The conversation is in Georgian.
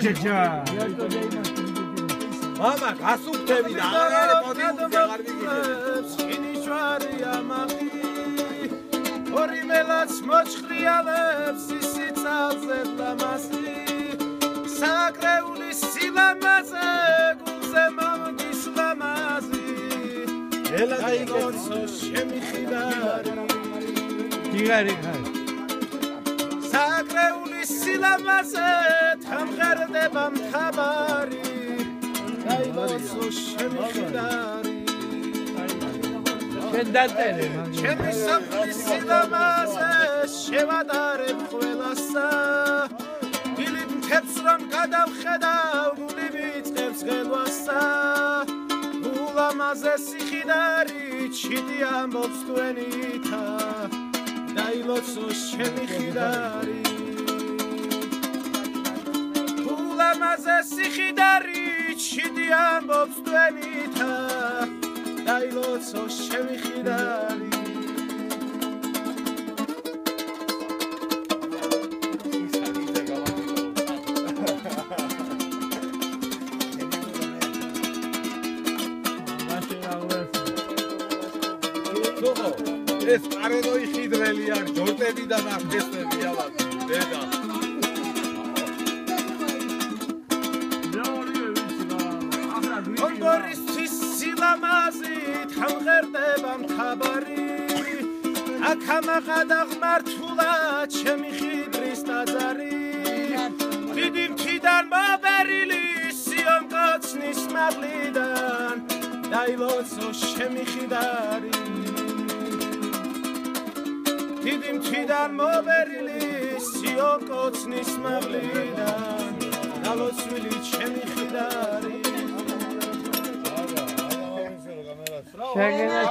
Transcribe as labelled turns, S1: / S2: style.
S1: ჩეჩა
S2: მამა გასუფთები და აღარ პოდიუმზე აღარ ვიგებ
S3: შინიშვარია მაღი ორი მელაც მოჭხრიალებს ისიცალზე ლამაზი საკრეულის სილამაზე გულზე მომდის ლამაზი ელაგინოცო შემიხიდარი
S1: დიგარი ხარ
S3: საკრეულის სილამაზე თამღერდება მთაბარი დაილოცო შემიხიდარი
S1: შენ დაწერე
S3: ჩემი საფრის სილამაზე შევადარებ ყველასა დილით მთებს რომ გადავხედავ გული ვიწყებს ღელვასა ულამაზე სიხიდარი ჩიტი ამბობს თქვენითა დაილოცო შემიხიდარი ულამაზე სიხიდარი ჩიტი ამბობს თქვენითა დაილოცო შემიხიდარი
S2: ეს პარენოი ხიდრელი არ ჯორტები და ნახტესები ალბათ დედა
S3: გორისთვის სილამაზი თამღერდება მთაბარი აქამაყა და ღმართულა ჩემი ხიდრის ტაძარი დიდი მთიდან მობერილი სიონკოცნის მაღლიდან დაილოცო შემიხიდარი დიდი მთიდან მობერილი სიონკოცნის მაღლიდან დალოცვილი შემიხიდარი
S1: შეგენა